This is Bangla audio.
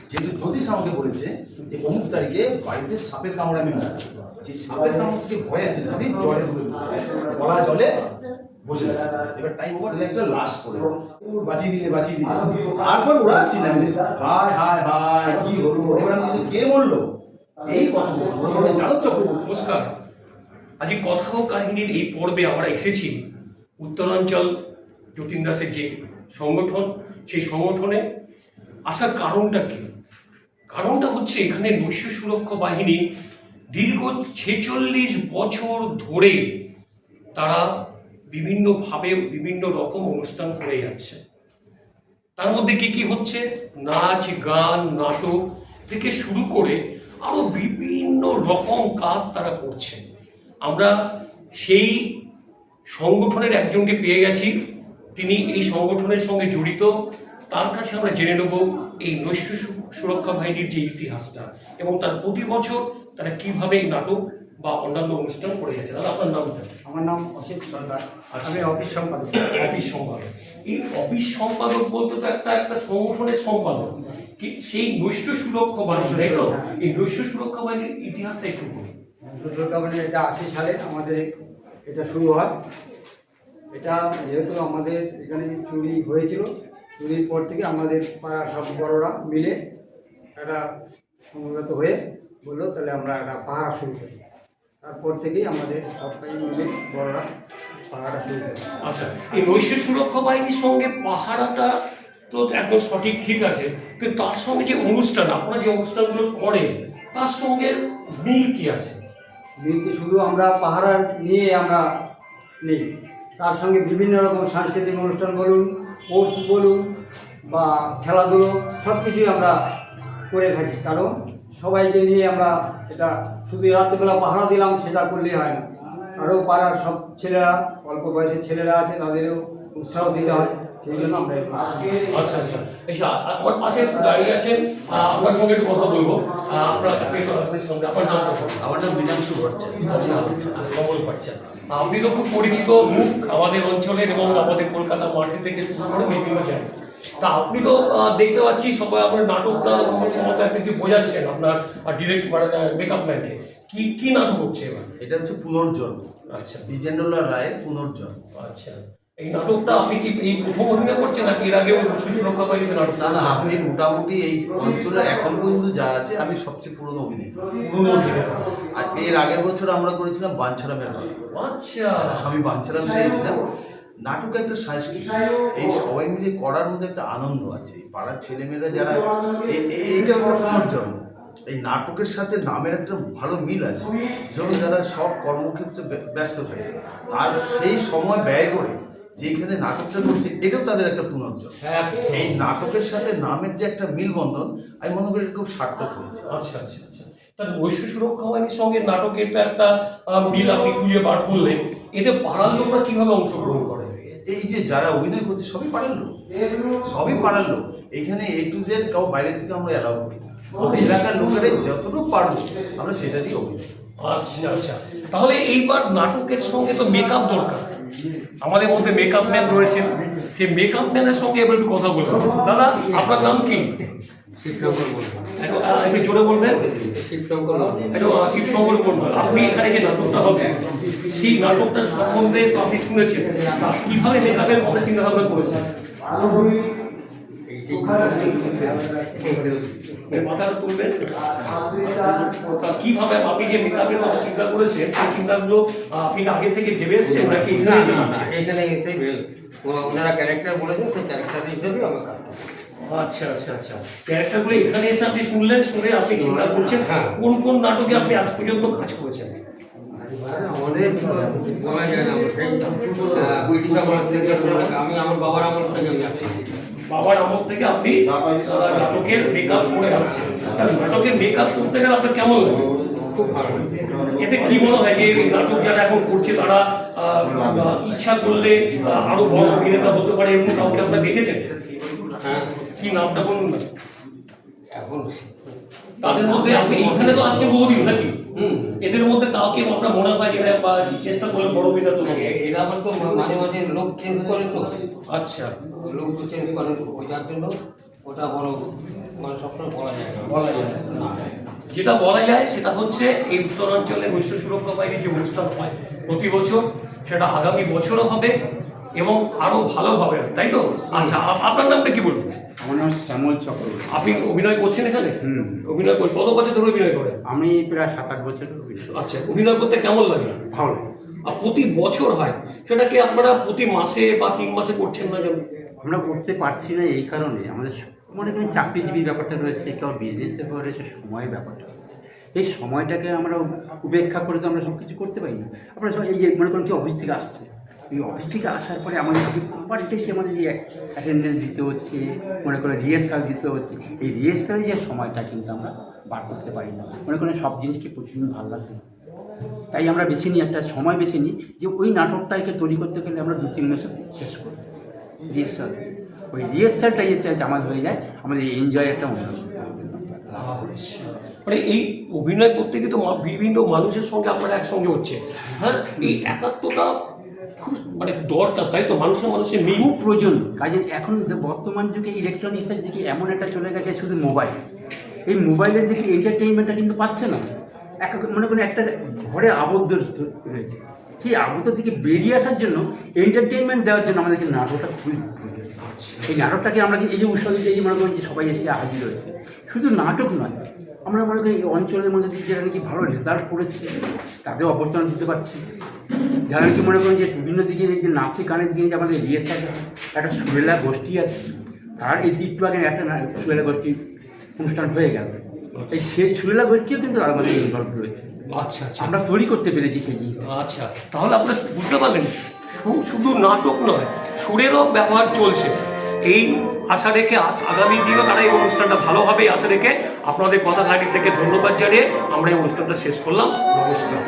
যেহেতু জ্যোতিষ আমাকে বলেছে যে অমুক তারিখে বাড়িতে সাপের কামড়ে আমি মারা যাবো, সেই সাপের কামড় থেকে ভয়ে আমি জলে ঢুকে গলা জলে বসে আছে। এবার টাইম ওভার, একটা লাশ পড়ে ওর বাঁচিয়ে দিলে তারপর ওরা চিল্লামিল্লি, হায় হায় হায় কি হলো, এবার আমি বলছি, কে বললো এই কথা বলবো জানো চক্রবর্তী। নমস্কার। আজ কথা ও কাহিনীর এই পর্বে আমরা এসেছি উত্তরাঞ্চল যতীন দাসের যে সংগঠন, সেই সংগঠনে আসার কারণটা কি? কারণটা হচ্ছে এখানে নৈশ সুরক্ষা বাহিনী দীর্ঘ 46 বছর ধরে তারা বিভিন্নভাবে বিভিন্ন রকম অনুষ্ঠান করে যাচ্ছে। তার মধ্যে কি কি হচ্ছে? নাচ, গান, নাটক থেকে শুরু করে আরো বিভিন্ন রকম কাজ তারা করছে। আমরা সেই সংগঠনের একজনকে পেয়ে গেছি, তিনি এই সংগঠনের সঙ্গে জড়িত। তার কাছে আমরা জেনে নেব এই নৈশ সুরক্ষা বাহিনীর যে ইতিহাসটা এবং তার প্রতি বছর তারা কিভাবে এই নাটক বা অন্যান্য অনুষ্ঠান করে যাচ্ছে। দাদা, আপনার নামটা? আমার নাম অসিত সরকার, আমি অফিস সম্পাদক। অফিস সম্পাদক। এই অফিস সম্পাদক বলতে তো একটা সংগঠনের সম্পাদক, কি সেই নৈশ সুরক্ষা বাহিনী, তাই তো? এই নৈশ সুরক্ষা বাহিনীর ইতিহাসটা একটু বলুন। সুরক্ষা বাহিনী এটা 80 সালে আমাদের এটা শুরু হয়। এটা যেহেতু আমাদের এখানে চুরি হয়েছিল, চুরির পর থেকে আমাদের পাড়া সব বড়রা মিলে একটা সমবেত হয়ে বললো তাহলে আমরা একটা পাহারা শুরু করি। তারপর থেকেই আমাদের সবাই মিলে বড়রা পাহারা শুরু করি। আচ্ছা, এই নৈশ সুরক্ষা বাহিনীর সঙ্গে পাহারাটা তো একদম সঠিক, ঠিক আছে, কিন্তু তার সঙ্গে যে অনুষ্ঠান, আপনারা যে অনুষ্ঠানগুলো করেন তার সঙ্গে মিল কি আছে? মিলকে শুধু আমরা পাহারা নিয়ে আমরা নেই, তার সঙ্গে বিভিন্ন রকম সাংস্কৃতিক অনুষ্ঠান বলুন, স্পোর্টস বলুন বা খেলাধুলো, সব কিছুই আমরা করে থাকি। কারণ সবাইকে নিয়ে আমরা এটা শুধু রাত্রিবেলা পাহারা দিলাম সেটা করলেই হয় না, আরও পাড়ার সব ছেলেরা, অল্প বয়সের ছেলেরা আছে, তাদেরও উৎসাহ দিতে হয়, সেই জন্য আমরা আচ্ছা আচ্ছা, এই আমার পাশে দাঁড়িয়ে আছেন, আপনার সঙ্গে একটু কথা বলবো। আপনার সঙ্গে আপনার নাম? আমার নাম মীনাংশু ভট্টাচার্য। আচ্ছা, কমল ভট্টাচার্য। আপনি তো খুব পরিচিত মুখ আমাদের অঞ্চলের এবং আমাদের কলকাতা মাঠে থেকে শুরু করে বিভিন্ন জায়গায়। তা আপনি তো দেখতে পাচ্ছি সবাই আপনার নাটকটা আমাকে একটা কিছু বোঝাচ্ছেন, আপনার ডিরেক্ট মেকআপ ম্যানকে কি কি নাটক হচ্ছে এবার? এটা হচ্ছে পুনর্জন্ম। আচ্ছা, দ্বিজেন্দ্রলাল রায়ের পুনর্জন্ম। আচ্ছা, এই নাটকটা আপনি কি এই প্রথম অভিনয় করছেন নাকি এর আগেও সুরক্ষা বাহিনীতে নাটক? না না, আমি মোটামুটি এই অঞ্চলে এখন পর্যন্ত যা আছে আমি সবচেয়ে পুরনো অভিনেতা। পুরনো অভিনেতা। আর এর আগের বছর আমরা করেছিলাম বাঞ্ছারামের গল্প। আচ্ছা, আমি বাঞ্ছারাম চেয়েছিলাম। নাটক একটা সংস্কৃতি, এই সবাই মিলে করার মধ্যে একটা আনন্দ আছে। পাড়ার ছেলেমেয়েরা যারা এইটা একটা পুনর্জন্ম, এই নাটকের সাথে নামের একটা ভালো মিল আছে। যেমন যারা সব কর্মক্ষেত্রে ব্যস্ত থাকে, তার সেই সময় ব্যয় করে যেখানে নাটকটা করছে, এটাও তাদের একটা পুনর্জন্ম। এই নাটকের সাথে নামের যে একটা মিলবন্ধন, আমি মনে করি খুব সার্থক হয়েছে। আচ্ছা আচ্ছা আচ্ছা, তার নৈশ সুরক্ষা বাহিনীর সঙ্গে নাটকের তো একটা মিল আপনি খুঁজে বার করলেন। এতে পাড়ার লোকরা কিভাবে অংশগ্রহণ করে? এই যে যারা অভিনয় করছে সবই পাড়ার লোক, সবই পাড়ার লোক। এখানে A to Z কাউ বাইরের থেকে আমরা অ্যালাউ করি না। এলাকার লোকেরা যতটুকু পারবো আমরা সেটারই অভিনয়। আচ্ছা আচ্ছা, তাহলে এইবার নাটকের সঙ্গে তো মেকআপ দরকার। আমাদের মধ্যে মেকআপ ম্যান রয়েছেন, সেই মেকআপ ম্যানের সঙ্গে এবার একটু কথা বলবো। দাদা, আপনার নাম কি? একটু জোরে বলবেন। শিবশঙ্কর বলবেন। আপনি এখানে যে নাটকটা হবে সেই নাটকটা সম্বন্ধে তো আপনি শুনেছেন, কিভাবে মেকআপের কথা চিন্তা ভাবনা করেছেন? মাথাটা তুলবেন। কিভাবে আপনি যে মেকআপের কথা চিন্তা করেছেন সেই চিন্তাগুলো আপনি আগে থেকে ভেবে এসেছেন নাকি এখানে ওনারা ক্যারেক্টার বলেছেন, সেই ক্যারেক্টার হিসেবে আমার কাজ। আচ্ছা আচ্ছা আচ্ছা, ক্যারেক্টারগুলো এখানে এসে আপনি শুনলেন, শুনে আপনি চিন্তা করছেন কোন কোন নাটকে আপনি আজ পর্যন্ত কাজ করেছেন? আমাদের বলা যায় না, সেই ব্রিটিশ আমল থেকে আমি আমার বাবার আমল থেকে আমি আসছি। বাবার আমল থেকে আপনি নাটকের মেকআপ করে আসছেন। নাটকের মেকআপ করতে গেলে আপনার কেমন লাগে? খুব ভালো। এতে কি মনে হয় যে এই নাটক যারা এখন করছে তারা ইচ্ছা করলে আরো বড় অভিনেতা হতে পারে, এবং কাউকে আপনারা দেখেছেন? হ্যাঁ, কি নামটা বলুন না। এখন তাদের মধ্যে আপনি এইখানে তো আসছে বহুদিন নাকি? এদের মধ্যে কাউকে আপনার মনে হয় যে বা চেষ্টা করলে বড় অভিনেতা তো? এরা আমার তো মাঝে মাঝে লোক চেঞ্জ করে তো। আচ্ছা, লোক চেঞ্জ করে, ওই যার জন্য ওটা বড় মানে সবসময় বলা যায় না। বলা যায় না। যেটা বলা যায় সেটা হচ্ছে এই উত্তরাঞ্চলে মৎস্য সুরক্ষা বাহিনীর যে অনুষ্ঠান হয় প্রতি বছর, সেটা আগামী বছরও হবে এবং আরো ভালো হবে, তাই তো? আচ্ছা, আপনার নামটা কি বলুন? আমার নাম শ্যামল চক্রবর্তী। আপনি অভিনয় করছেন এখানে? অভিনয় করেন কত বছর ধরে অভিনয় করেন? আমি প্রায় 7-8 বছর আচ্ছা, অভিনয় করতে কেমন লাগে? ভালো লাগে। আর প্রতি বছর হয়, সেটাকে আপনারা প্রতি মাসে বা 3 মাসে করছেন না কেন? আমরা করতে পারছি না এই কারণে আমাদের মনে করেন চাকরিজীবীর ব্যাপারটা রয়েছে, কেউ বিজনেসের ব্যাপার রয়েছে, সময়ের ব্যাপারটা রয়েছে। এই সময়টাকে আমরা উপেক্ষা করে তো আমরা সব কিছু করতে পারি না। আমরা সব এই যে মনে করেন কি অফিস থেকে আসছে, এই অফিস থেকে আসার পরে আমাদের বাড়িতে আমাদের যে অ্যাটেন্ডেন্স দিতে হচ্ছে, মনে করেন রিহার্সাল দিতে হচ্ছে, এই রিহার্সালের যে সময়টা কিন্তু আমরা বার করতে পারি না। মনে করেন সব জিনিসকে প্রতিদিন ভালো লাগবে না। তাই আমরা বেছে নিই, একটা সময় বেছে নিই যে ওই নাটকটাকে তৈরি করতে গেলে আমরা 2-3 মাসে শেষ করি রিহার্সাল। ওই রিহার্সালটাই হচ্ছে জামাত হয়ে যায় আমাদের এনজয় একটা অনুষ্ঠান। মানে এই অভিনয় করতে গিয়ে তো বিভিন্ন মানুষের সঙ্গে আপনারা একসঙ্গে হচ্ছে, হ্যাঁ, এই একাত্মটা খুব মানে দরকার, তাই তো? মানুষের মিল খুব প্রয়োজন। কাজে এখন বর্তমান যুগে ইলেকট্রনিক্সের দিকে এমন একটা চলে গেছে, শুধু মোবাইল, এই মোবাইলের দিকে এন্টারটেইনমেন্টটা কিন্তু পাচ্ছে না। মনে করেন একটা ঘরে আবদ্ধ রয়েছে, সেই আবদ্ধ থেকে বেরিয়ে আসার জন্য এন্টারটেইনমেন্ট দেওয়ার জন্য আমাদেরকে নাটকটা খুবই প্রয়োজন। এই নাটকটাকে আমরা এই যে উৎসবে এই যে মনে করেন যে সবাই এসে হাজির হয়েছে, শুধু নাটক নয়, আমরা মনে করি এই অঞ্চলের মধ্যে যারা নাকি ভালো রেজাল্ট করেছে তাদের অবস্থান দিতে পারছি। যারা নাকি মনে করেন যে বিভিন্ন দিকে যে নাচে গানের দিকে যে আমাদের রিহার্সাল একটা সুরেলা গোষ্ঠী আছে, তার একটু আগে একটা সুরেলা গোষ্ঠীর অনুষ্ঠান হয়ে গেল, এই সেই সুরেলা গোষ্ঠীও কিন্তু আমাদের ইনভলভ রয়েছে। আচ্ছা আচ্ছা আমরা তৈরি করতে পেরেছি সেই জিনিসটা। আচ্ছা, তাহলে আপনারা বুঝতে পারলেন শুধু নাটক নয়, সুরেরও ব্যবহার চলছে। এই আশা রেখে আগামী দিনেও তারা এই অনুষ্ঠানটা ভালো হবে এই আশা রেখে আপনাদের কথা থেকে ধন্যবাদ জানিয়ে আমরা এই অনুষ্ঠানটা শেষ করলাম। নমস্কার।